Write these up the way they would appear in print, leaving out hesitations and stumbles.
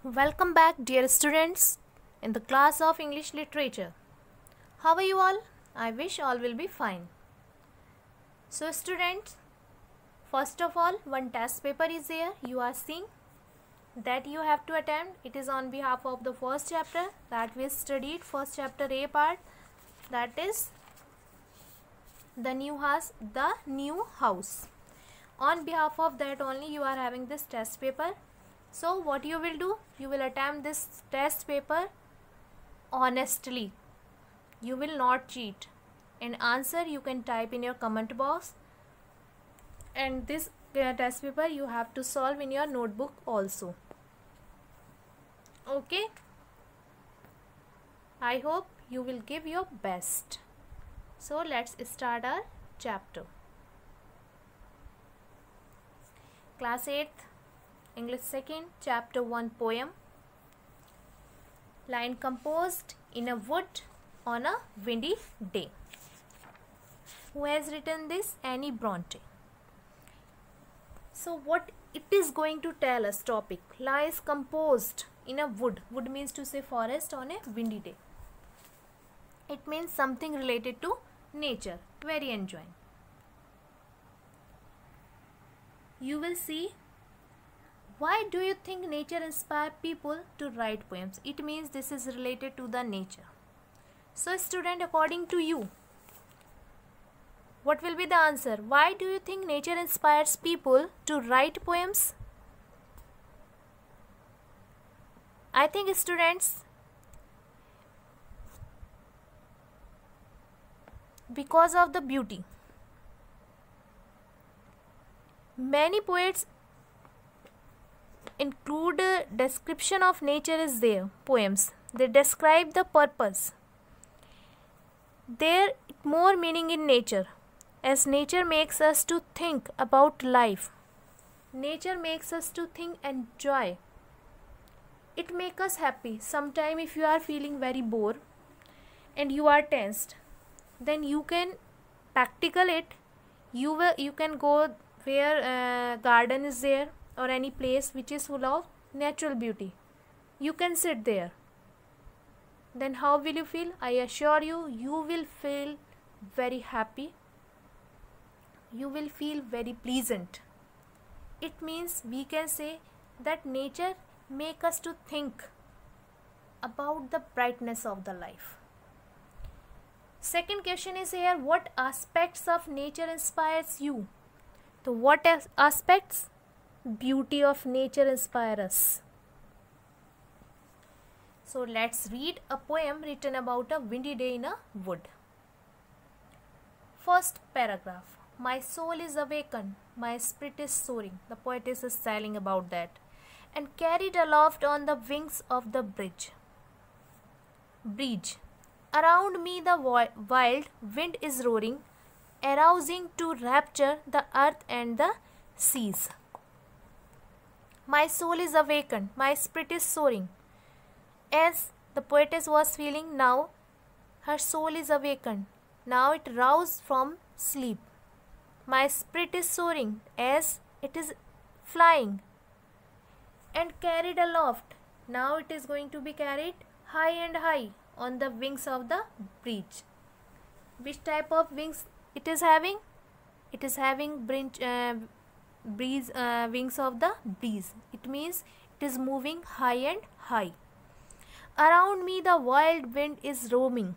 Welcome back, dear students, in the class of English Literature. How are you all? I wish all will be fine. So, students, first of all, one test paper is there. You are seeing that you have to attempt. It is on behalf of the first chapter that we studied, first chapter A part, that is the new house. On behalf of that only you are having this test paper. So what you will do, you will attempt this test paper honestly. You will not cheat. And answer you can type in your comment box. And this test paper you have to solve in your notebook also. Okay? I hope you will give your best. So let's start our chapter. Class 8th, English 2nd, Chapter 1 Poem. Line composed in a wood on a windy day. Who has written this? Annie Bronte. So what it is going to tell us topic? Lies composed in a wood. Wood means to say forest on a windy day. It means something related to nature. Very enjoying. You will see. Why do you think nature inspires people to write poems? It means this is related to the nature. So student, according to you, what will be the answer? Why do you think nature inspires people to write poems? I think students, because of the beauty. Many poets include a description of nature is their poems. They describe the purpose. There more meaning in nature, as nature makes us to think about life. Nature makes us to think and enjoy. It makes us happy. Sometimes if you are feeling very bored and you are tensed, then you can practical it. You can go where garden is there, or any place which is full of natural beauty. You can sit there. Then how will you feel? I assure you, you will feel very happy. You will feel very pleasant. It means we can say that nature makes us to think about the brightness of the life. Second question is here, what aspects of nature inspires you? So what aspects? Beauty of nature inspire us. So let's read a poem written about a windy day in a wood. First paragraph. My soul is awakened, my spirit is soaring. The poetess is telling about that. And carried aloft on the wings of the bridge. Around me the wild wind is roaring, arousing to rapture the earth and the seas. My soul is awakened, my spirit is soaring. As the poetess was feeling now, her soul is awakened. Now it roused from sleep. My spirit is soaring as it is flying. And carried aloft. Now it is going to be carried high and high on the wings of the breeze. Which type of wings it is having? It is having wings of the breeze. It means it is moving high and high. Around me the wild wind is roaring.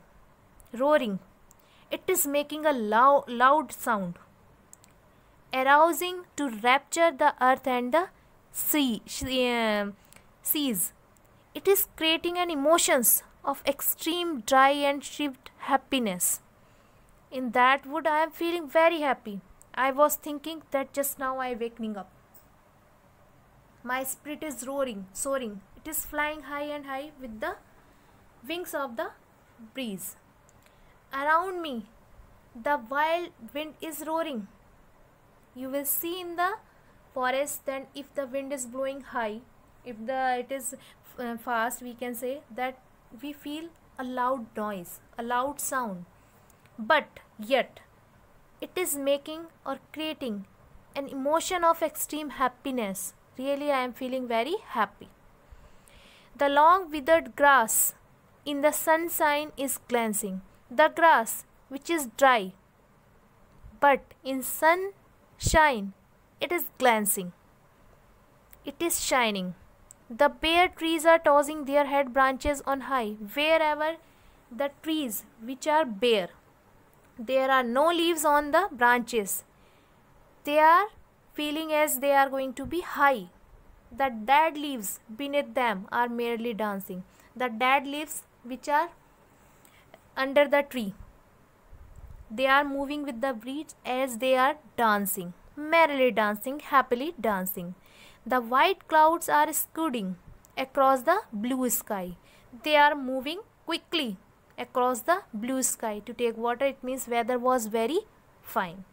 It is making a loud sound, arousing to rapture the earth and the seas. It is creating an emotions of extreme dry and shived happiness. In that wood I am feeling very happy. I was thinking that just now I wakening up. My spirit is soaring. It is flying high and high with the wings of the breeze. Around me, the wild wind is roaring. You will see in the forest that if the wind is blowing high, if it is fast, we can say that we feel a loud noise, a loud sound. But yet, it is making or creating an emotion of extreme happiness. Really, I am feeling very happy. The long withered grass in the sunshine is glancing. The grass which is dry, but in sunshine it is glancing. It is shining. The bare trees are tossing their head branches on high. Wherever the trees which are bare, there are no leaves on the branches. They are feeling as they are going to be high. The dead leaves beneath them are merely dancing. The dead leaves which are under the tree, they are moving with the breeze as they are dancing, merrily dancing, happily dancing. The white clouds are scudding across the blue sky. They are moving quickly across the blue sky to take water. It means weather was very fine.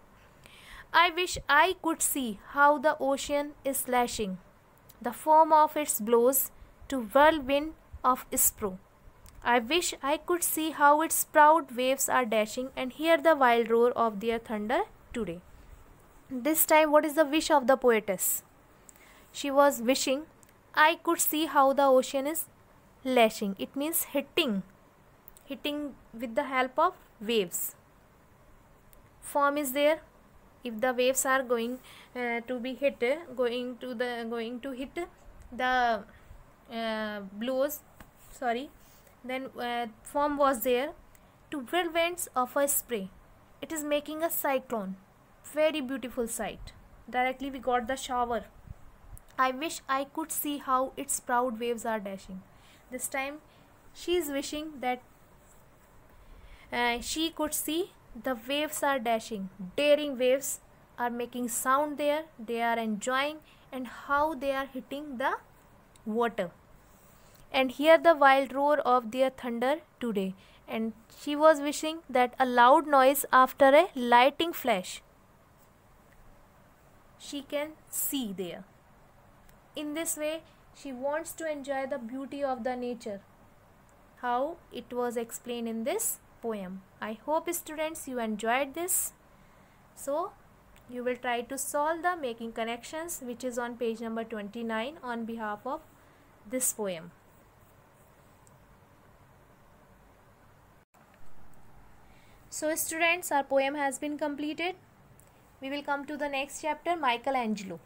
I wish I could see how the ocean is lashing. The foam of its blows to whirlwind of spray. I wish I could see how its proud waves are dashing and hear the wild roar of their thunder today. This time, what is the wish of the poetess? She was wishing I could see how the ocean is lashing. It means hitting with the help of waves. Foam is there. If the waves are going to be hit, going to hit the blows, then foam was there to whirlwinds of a spray. It is making a cyclone. Very beautiful sight. Directly we got the shower. I wish I could see how its proud waves are dashing. This time she is wishing that she could see the waves are dashing. Daring waves are making sound there. They are enjoying and how they are hitting the water. And hear the wild roar of their thunder today. And she was wishing that a loud noise after a lightning flash she can see there. In this way, she wants to enjoy the beauty of the nature. How it was explained in this poem. I hope students you enjoyed this. So, you will try to solve the making connections which is on page number 29 on behalf of this poem. So students, our poem has been completed. We will come to the next chapter, Michelangelo.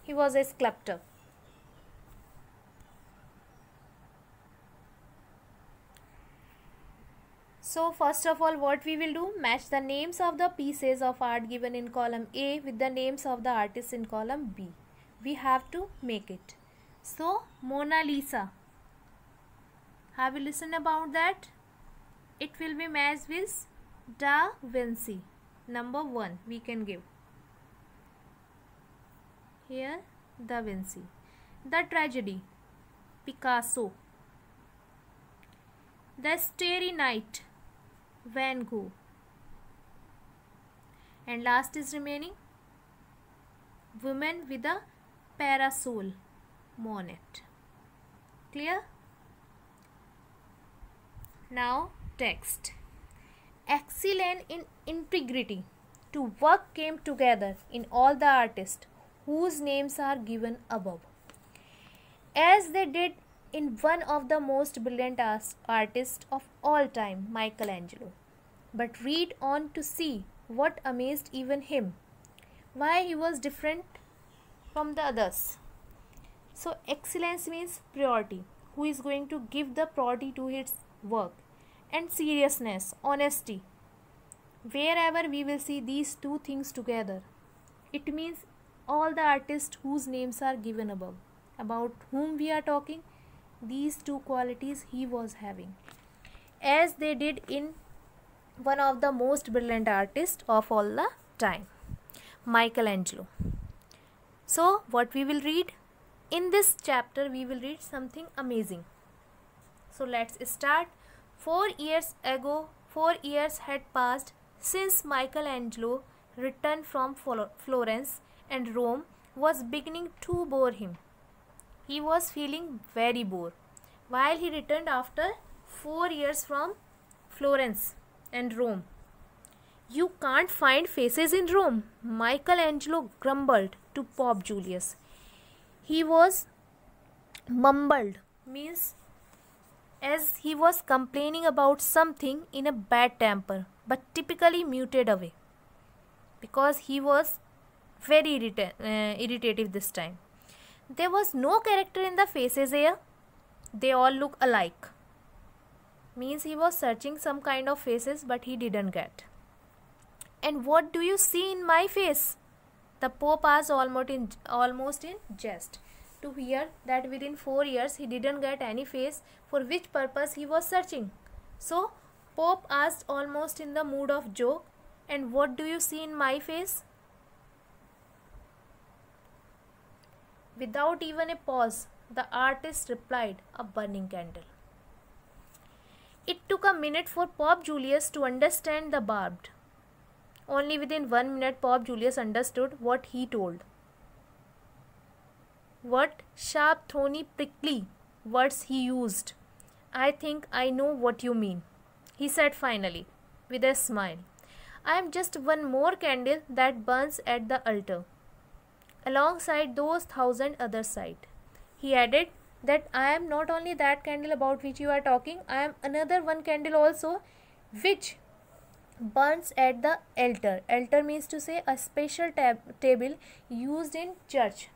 He was a sculptor. So first of all, what we will do, match the names of the pieces of art given in column A with the names of the artists in column B. We have to make it. So Mona Lisa, have you listened about that? It will be matched with Da Vinci. Number 1 we can give. Here Da Vinci. The Tragedy, Picasso. The Starry Night, Van Gogh. And last is remaining Woman with a Parasol, Monet. Clear? Now text. Excellent in integrity, to work came together in all the artists whose names are given above, as they did in one of the most brilliant artists of all time, Michelangelo. But read on to see what amazed even him, why he was different from the others. So excellence means priority, who is going to give the priority to his work, and seriousness, honesty. Wherever we will see these two things together, it means all the artists whose names are given above, about whom we are talking, these two qualities he was having, as they did in one of the most brilliant artists of all the time, Michelangelo. So what we will read? In this chapter we will read something amazing. So let's start. 4 years ago, 4 years had passed since Michelangelo returned from Florence, and Rome was beginning to bore him. He was feeling very bored while he returned after 4 years from Florence and Rome. You can't find faces in Rome, Michelangelo grumbled to Pope Julius. He was Mumbled means as he was complaining about something in a bad temper, but typically muted away because he was very irritative this time. There was no character in the faces here. They all look alike. Means he was searching some kind of faces but he didn't get. And what do you see in my face? The Pope asked almost in jest, to hear that within 4 years he didn't get any face for which purpose he was searching. So Pope asked almost in the mood of joke, and what do you see in my face? Without even a pause, the artist replied, a burning candle. It took a minute for Pope Julius to understand the barbed. Only within 1 minute Pope Julius understood what he told. What sharp, thorny, prickly words he used. I think I know what you mean, he said finally, with a smile. I am just one more candle that burns at the altar, alongside those 1,000 other sight. He added that I am not only that candle about which you are talking, I am another one candle also which burns at the altar. Altar means to say a special table used in church,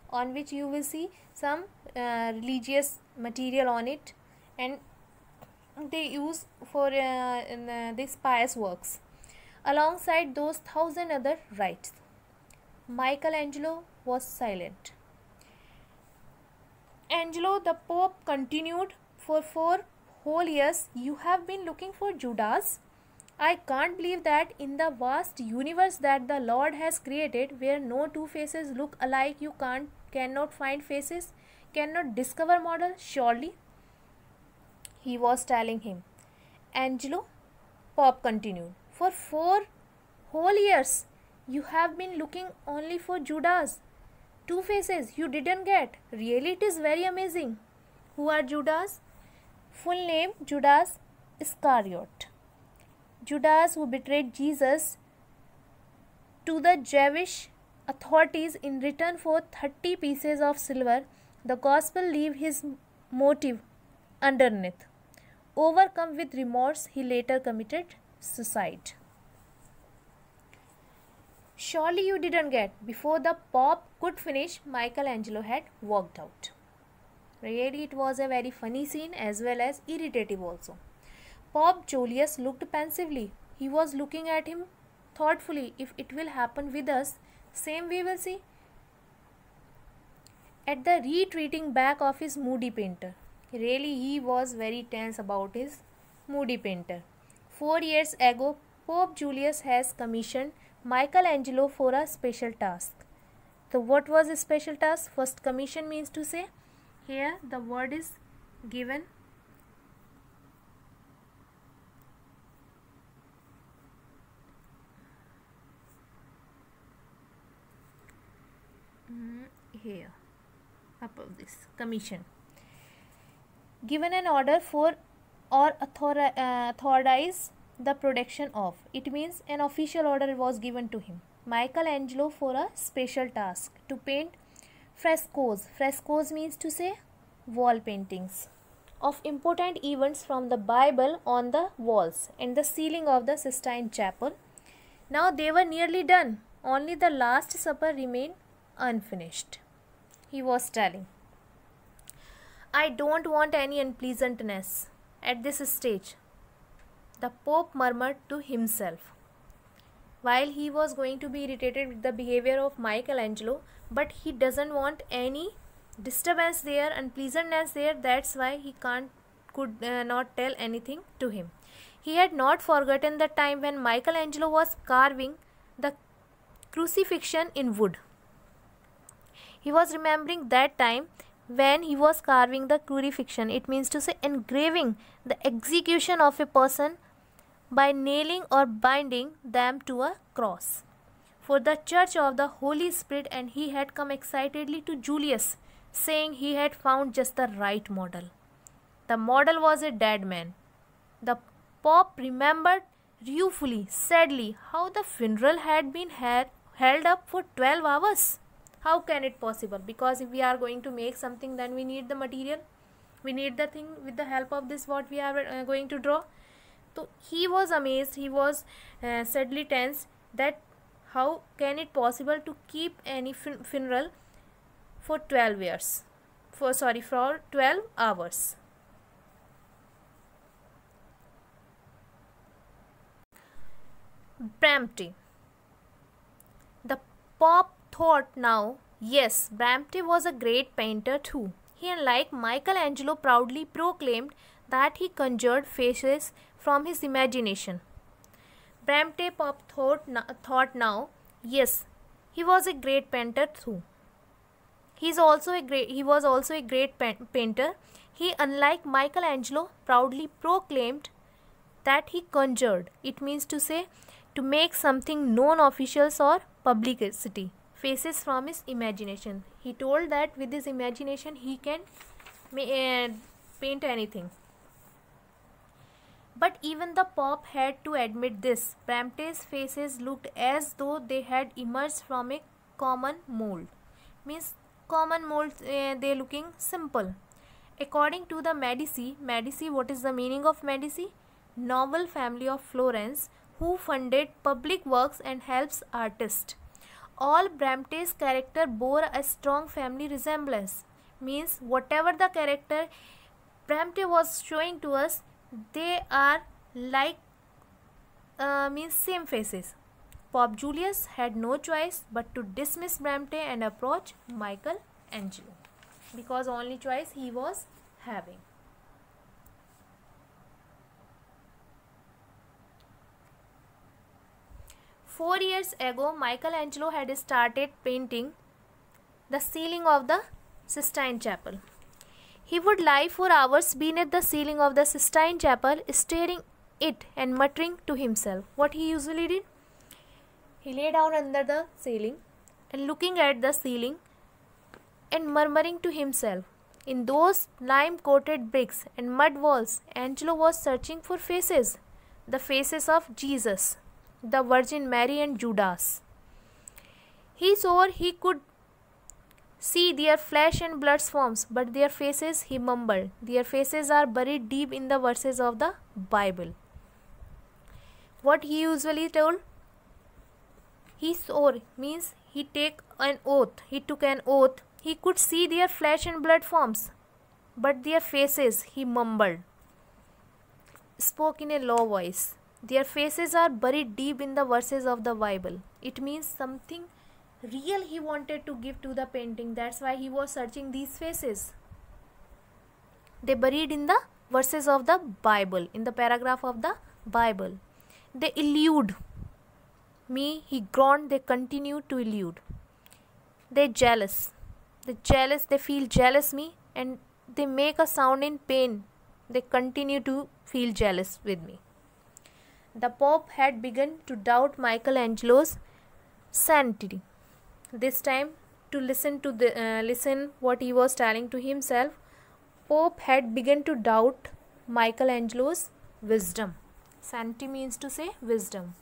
on which you will see some religious material on it, and they use for these pious works, alongside those 1,000 other rites. Michelangelo was silent. Angelo, the Pope continued, for 4 whole years you have been looking for Judas? I can't believe that in the vast universe that the Lord has created, where no two faces look alike, you cannot find faces, cannot discover model. Surely, he was telling him. Angelo, Pope continued, for 4 whole years you have been looking only for Judas. 2 faces you didn't get. Really, it is very amazing. Who are Judas? Full name Judas Iscariot. Judas, who betrayed Jesus to the Jewish authorities in return for 30 pieces of silver. The gospel leave his motive underneath. Overcome with remorse, he later committed suicide. Surely you didn't get. Before the Pope could finish, Michelangelo had walked out. Really, it was a very funny scene as well as irritative also. Pope Julius looked pensively. He was looking at him thoughtfully. If it will happen with us, same we will see. At the retreating back of his moody painter. Really, he was very tense about his moody painter. 4 years ago, Pope Julius has commissioned Michelangelo for a special task. So what was a special task? First, commission means to say, here the word is given. Here, above this, commission. Given an order for or authorize the production of. It means an official order was given to him. Michelangelo for a special task to paint frescoes. Frescoes means to say wall paintings of important events from the Bible on the walls and the ceiling of the Sistine Chapel. Now they were nearly done. Only the Last Supper remained unfinished. He was telling, I don't want any unpleasantness at this stage, the Pope murmured to himself, while he was going to be irritated with the behavior of Michelangelo, but he doesn't want any disturbance there, unpleasantness there. That's why he could not tell anything to him. He had not forgotten the time when Michelangelo was carving the crucifixion in wood. He was remembering that time when he was carving the crucifixion. It means to say engraving the execution of a person by nailing or binding them to a cross for the Church of the Holy Spirit, and he had come excitedly to Julius, saying he had found just the right model. The model was a dead man. The Pope remembered ruefully, sadly, how the funeral had been held up for 12 hours. How can it possible? Because if we are going to make something, then we need the material, we need the thing. With the help of this, what we are going to draw. So he was amazed, he was sadly tense, that how can it possible to keep any funeral for 12 years, for 12 hours. Bramte. The Pope thought now, yes, Bramte was a great painter too. He, unlike Michelangelo, proudly proclaimed that he conjured faces from his imagination. Bramte Pope thought now, yes, he was a great painter too. He was also a great painter. He, unlike Michelangelo, proudly proclaimed that he conjured. It means to say, to make something known officials or publicity, faces from his imagination. He told that with his imagination he can paint anything. But even the Pope had to admit this. Bramte's faces looked as though they had emerged from a common mold. Means common mold, they looking simple. According to the Medici, what is the meaning of Medici? Noble family of Florence, who funded public works and helps artists. All Bramte's character bore a strong family resemblance. Means whatever the character Bramte was showing to us, they are like means same faces. Pope Julius had no choice but to dismiss Bramte and approach Michelangelo, because only choice he was having. Four years ago, Michelangelo had started painting the ceiling of the Sistine Chapel. He would lie for hours beneath the ceiling of the Sistine Chapel, staring it and muttering to himself. What he usually did? He lay down under the ceiling and looking at the ceiling and murmuring to himself. In those lime-coated bricks and mud walls, Angelo was searching for faces. The faces of Jesus, the Virgin Mary and Judas. He swore he could see their flesh and blood forms, but their faces, he mumbled, their faces are buried deep in the verses of the Bible. What he usually told? He swore, means he took an oath. He could see their flesh and blood forms, but their faces, he mumbled, spoke in a low voice. Their faces are buried deep in the verses of the Bible. It means something real he wanted to give to the painting. That's why he was searching these faces. They buried in the verses of the Bible, in the paragraph of the Bible. They elude me, he groaned, they continue to elude. They feel jealous me, and they make a sound in pain. They continue to feel jealous with me. The Pope had begun to doubt Michelangelo's sanity. This time, to listen what he was telling to himself, Pope had begun to doubt Michelangelo's wisdom. Sanity means to say wisdom.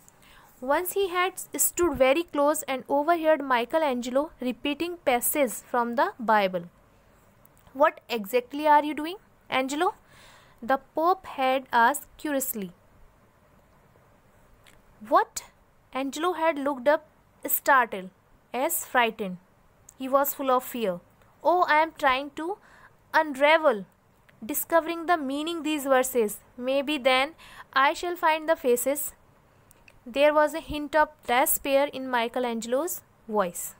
Once he had stood very close and overheard Michelangelo repeating passages from the Bible. What exactly are you doing, Angelo? The Pope had asked curiously. What? Angelo had looked up, startled, as frightened. He was full of fear. Oh, I am trying to unravel, discovering the meaning these verses. Maybe then I shall find the faces. There was a hint of despair in Michelangelo's voice.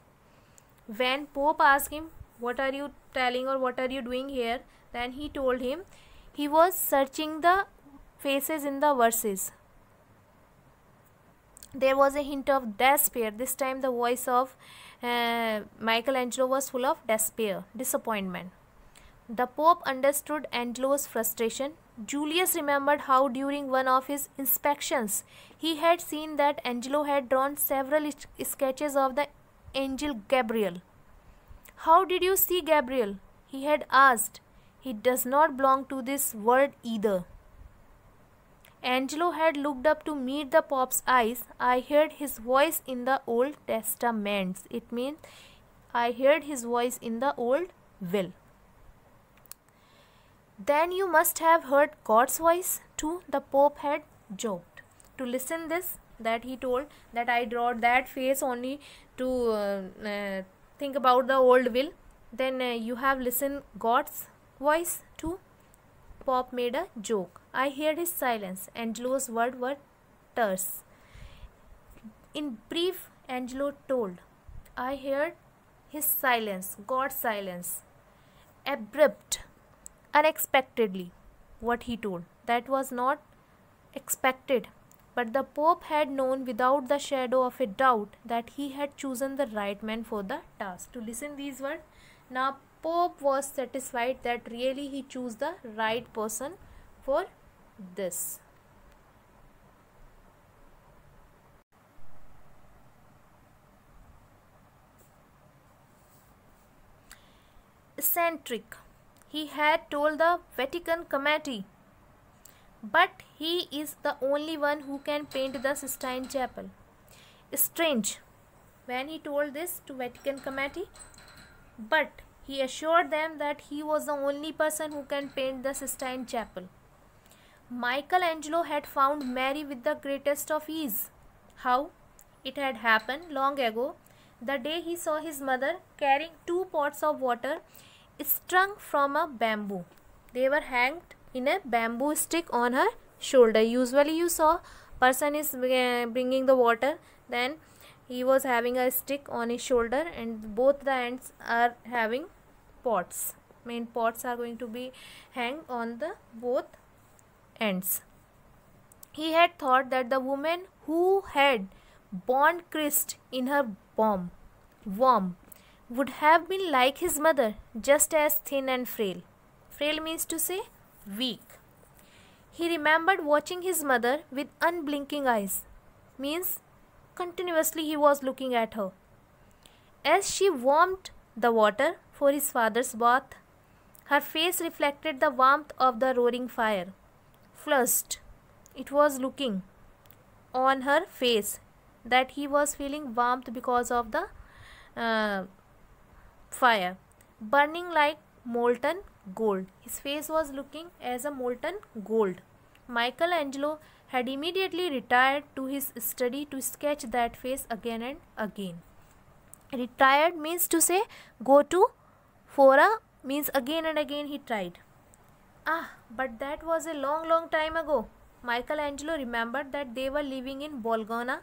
When Pope asked him, what are you telling or what are you doing here? Then he told him he was searching the faces in the verses. There was a hint of despair. This time the voice of Michelangelo was full of despair, disappointment. The Pope understood Angelo's frustration. Julius remembered how during one of his inspections he had seen that Angelo had drawn several sketches of the angel Gabriel. How did you see Gabriel? He had asked. He does not belong to this world either. Angelo had looked up to meet the Pope's eyes. I heard his voice in the Old Testament. It means I heard his voice in the old well. Then you must have heard God's voice too, the Pope had joked. To listen this, that he told that I draw that face only to think about the old will. Then you have listened God's voice too. Pope made a joke. I heard his silence. Angelo's words were terse. In brief, Angelo told, I heard his silence, God's silence. Abrupt, unexpectedly, what he told. That was not expected. But the Pope had known without the shadow of a doubt that he had chosen the right man for the task. To listen these words, now Pope was satisfied that really he chose the right person for this. Eccentric, he had told the Vatican Committee, but he is the only one who can paint the Sistine Chapel. Strange, when he told this to Vatican Committee, but he assured them that he was the only person who can paint the Sistine Chapel. Michelangelo had found Mary with the greatest of ease. How? It had happened long ago, the day he saw his mother carrying 2 pots of water strung from a bamboo. They were hanged in a bamboo stick on her shoulder. Usually you saw person is bringing the water, then he was having a stick on his shoulder and both the ends are having pots. Main pots are going to be hanged on the both ends. He had thought that the woman who had borne Christ in her womb would have been like his mother, just as thin and frail. Frail means to say weak. He remembered watching his mother with unblinking eyes, means continuously he was looking at her. As she warmed the water for his father's bath, her face reflected the warmth of the roaring fire. Flushed, it was looking on her face that he was feeling warmth because of the fire, burning like molten gold. His face was looking as a molten gold. Michelangelo had immediately retired to his study to sketch that face again and again. Retired means to say go to fora, means again and again he tried. But that was a long time ago. Michelangelo remembered that they were living in Bologna.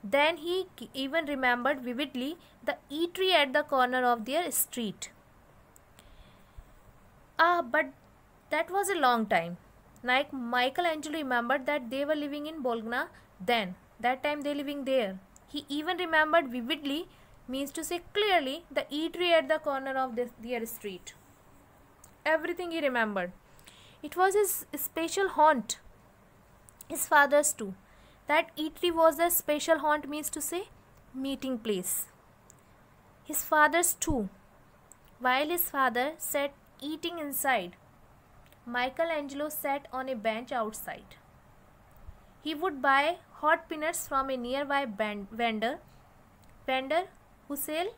Then he even remembered vividly the eatery at the corner of their street. But that was a long time. Like Michelangelo remembered that they were living in Bologna then. That time they living there. He even remembered vividly, means to say clearly, the eatery at the corner of their street. Everything he remembered. It was his special haunt. His father's too. That eatery was a special haunt, means to say meeting place. His father's too. While his father sat eating inside, Michelangelo sat on a bench outside. He would buy hot peanuts from a nearby vendor who sell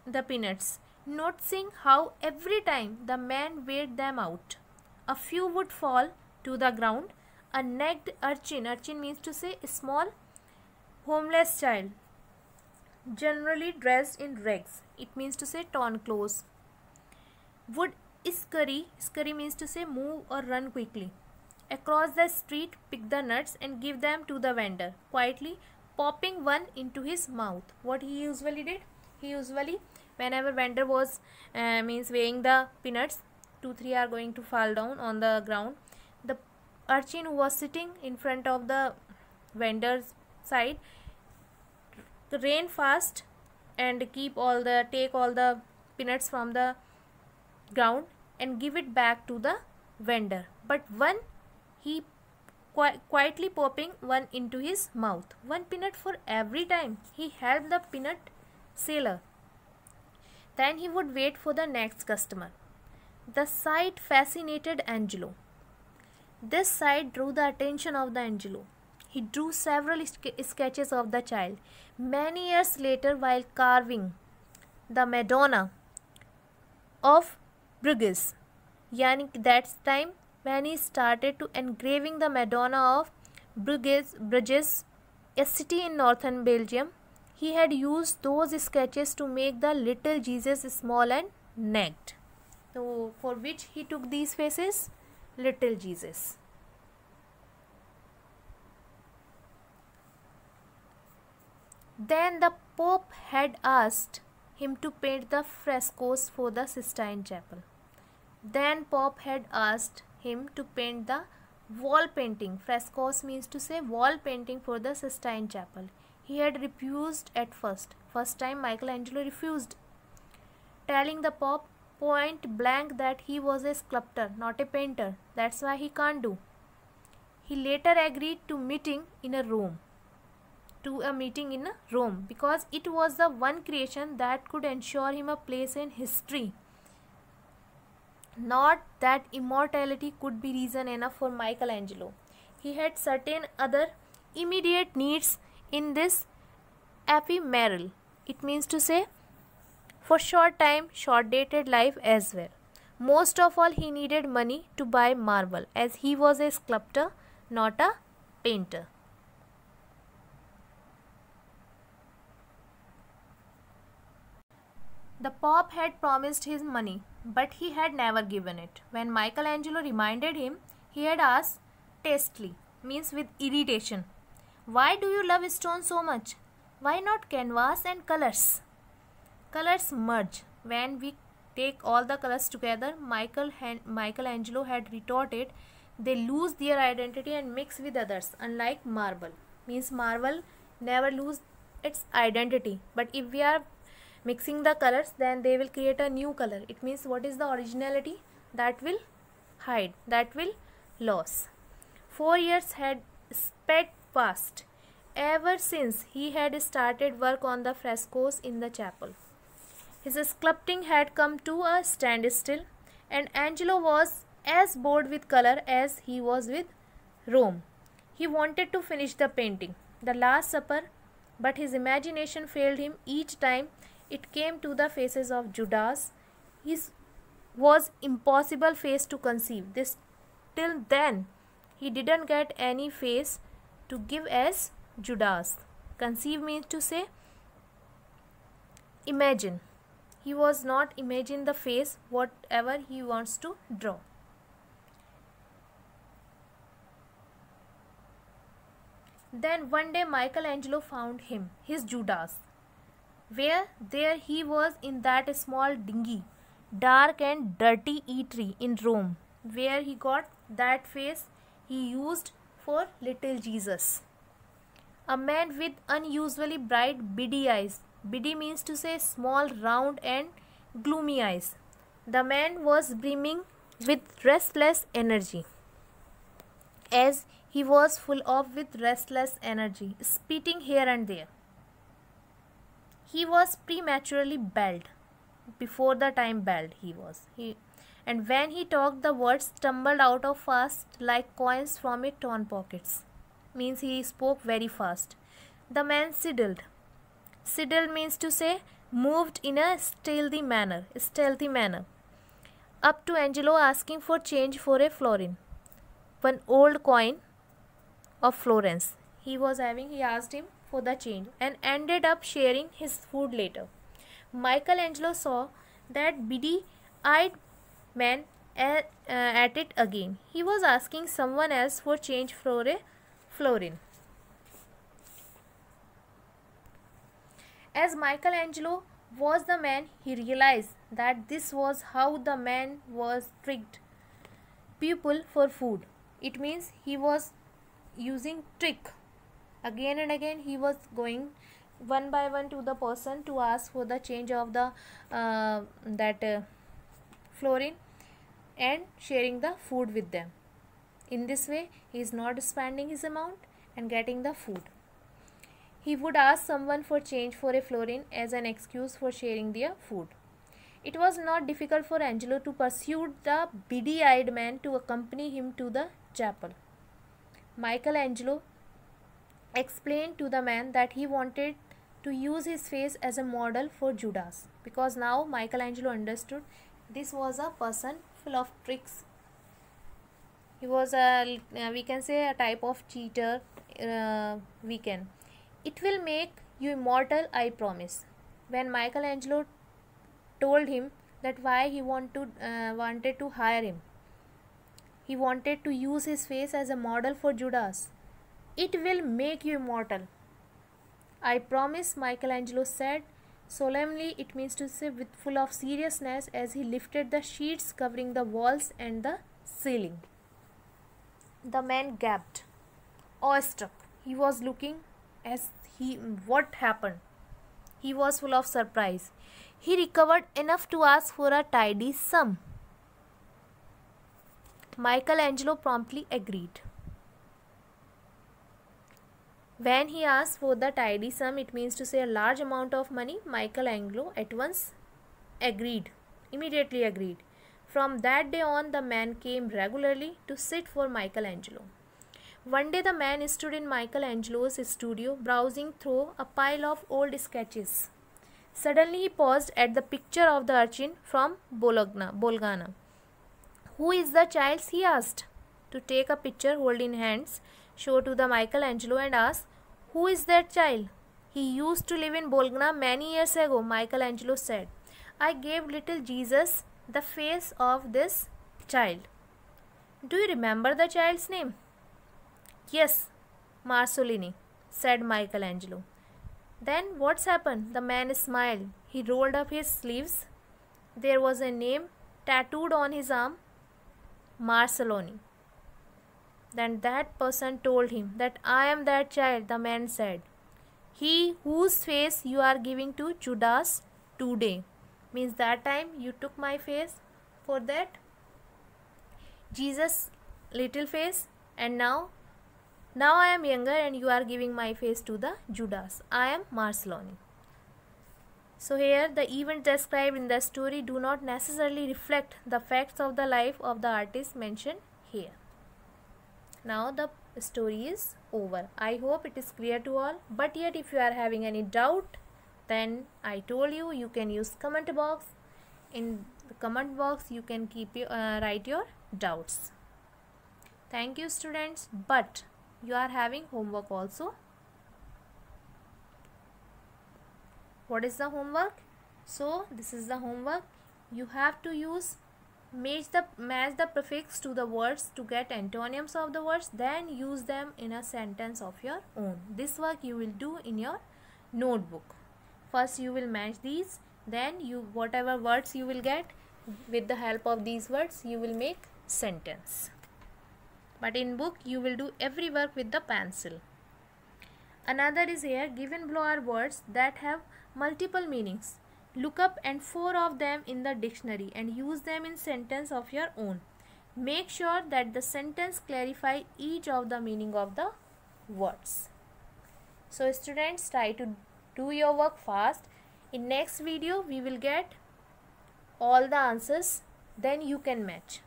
the peanuts, noticing how every time the man weighed them out, a few would fall to the ground. A naked urchin means to say a small homeless child, generally dressed in rags, it means to say torn clothes, would scurry means to say move or run quickly across the street, pick the nuts and give them to the vendor, quietly popping one into his mouth. What he usually did? He usually, whenever vendor was means weighing the peanuts, 2-3 are going to fall down on the ground. The urchin who was sitting in front of the vendor's side ran fast and take all the peanuts from the ground and give it back to the vendor. But one, he quietly popping one into his mouth. 1 peanut for every time. He helped the peanut seller. Then he would wait for the next customer. The sight fascinated Angelo. This sight drew the attention of the Angelo. he drew several sketches of the child. Many years later, while carving the Madonna of Bruges, yani that's time when he started to engraving the Madonna of Bruges, a city in northern Belgium, he had used those sketches to make the little Jesus small and naked. So, for which he took these faces? Little Jesus. Then the Pope had asked him to paint the frescoes for the Sistine Chapel. Then Pope had asked him to paint the wall painting. Frescoes means to say wall painting for the Sistine Chapel. He had refused at first. First time Michelangelo refused, telling the Pope point blank that he was a sculptor, not a painter. That's why he can't do. He later agreed to a meeting in Rome because it was the one creation that could ensure him a place in history. Not that immortality could be reason enough for Michelangelo. He had certain other immediate needs in this ephemeral. It means to say for short time, short dated life as well. Most of all, he needed money to buy marble, as he was a sculptor, not a painter. The Pope had promised his money, but he had never given it. When Michelangelo reminded him, he had asked testily, means with irritation, "Why do you love stone so much? Why not canvas and colors?" Colors merge. When we take all the colors together, Michelangelo had retorted, they lose their identity and mix with others, unlike marble. Means marble never lose its identity. But if we are mixing the colors, then they will create a new color. It means what is the originality? That will hide, that will lose. 4 years had sped past ever since he had started work on the frescoes in the chapel. His sculpting had come to a standstill, and Angelo was as bored with color as he was with Rome. He wanted to finish the painting, The Last Supper, but his imagination failed him each time it came to the faces of Judas. His was impossible face to conceive. This till then he didn't get any face to give as Judas. Conceive means to say imagine. He was not imagine the face whatever he wants to draw. Then one day Michelangelo found him, his Judas, where there he was in that small dingy, dark and dirty eatery in Rome, where he got that face he used for little Jesus. A man with unusually bright beady eyes. Beady means to say small, round and gloomy eyes. The man was brimming with restless energy, as he was full of with restless energy, spitting here and there. He was prematurely bald. Before the time bald he was. And when he talked, the words tumbled out of fast like coins from his torn pockets. Means he spoke very fast. The man sidled. Sidled means to say moved in a stealthy manner, up to Angelo, asking for change for a florin, one old coin of Florence. He asked him for the change and ended up sharing his food later. Michelangelo saw that beady-eyed man at it again. He was asking someone else for change for a florin. As Michelangelo was the man, he realized that this was how the man was tricked people for food. It means he was using trick. Again and again he was going one by one to the person to ask for the change of the florin and sharing the food with them. In this way he is not spending his amount and getting the food. He would ask someone for change for a florin as an excuse for sharing their food. It was not difficult for Angelo to persuade the beady-eyed man to accompany him to the chapel. Michelangelo explained to the man that he wanted to use his face as a model for Judas, because now Michelangelo understood this was a person full of tricks. He was a, we can say, a type of cheater. It will make you immortal, I promise. When Michelangelo told him that why he wanted to hire him, he wanted to use his face as a model for Judas. It will make you immortal, I promise, Michelangelo said solemnly. It means to say with full of seriousness, as he lifted the sheets covering the walls and the ceiling. The man gaped, awestruck. He was looking what happened. He was full of surprise. He recovered enough to ask for a tidy sum. Michelangelo promptly agreed. When he asked for the tidy sum, it means to say a large amount of money, Michelangelo at once immediately agreed. From that day on, the man came regularly to sit for Michelangelo. One day the man stood in Michelangelo's studio browsing through a pile of old sketches. Suddenly he paused at the picture of the urchin from Bolgana. Who is the child? He asked. To take a picture, hold in hands, show to the Michelangelo and ask, who is that child? He used to live in Bolgna many years ago, Michelangelo said. I gave little Jesus the face of this child. Do you remember the child's name? Yes, Marsolini, said Michelangelo. Then what's happened? The man smiled. He rolled up his sleeves. There was a name tattooed on his arm, Marsolini. Then that person told him that I am that child, the man said. He whose face you are giving to Judas today. Means that time you took my face for that Jesus little face, and now I am younger and you are giving my face to the Judas. I am Marsolini. So here the events described in the story do not necessarily reflect the facts of the life of the artist mentioned here. Now the story is over. I hope it is clear to all. But yet if you are having any doubt, then I told you, you can use comment box. In the comment box you can write your doubts. Thank you students. But you are having homework also. What is the homework? So this is the homework. You have to match the prefix to the words to get antonyms of the words, then use them in a sentence of your own. This work you will do in your notebook. First you will match these, then whatever words you will get, with the help of these words you will make sentence. But in book you will do every work with the pencil. Another is here, given below are words that have multiple meanings. Look up and 4 of them in the dictionary and use them in sentence of your own. Make sure that the sentence clarify each of the meaning of the words. So students, try to do your work fast. In next video we will get all the answers, then you can match.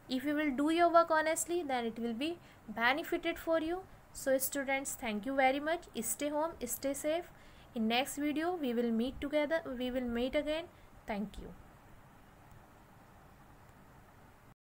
If you will do your work honestly, then it will be benefited for you. So students, thank you very much. Stay home, stay safe. In next video we will meet again. Thank you.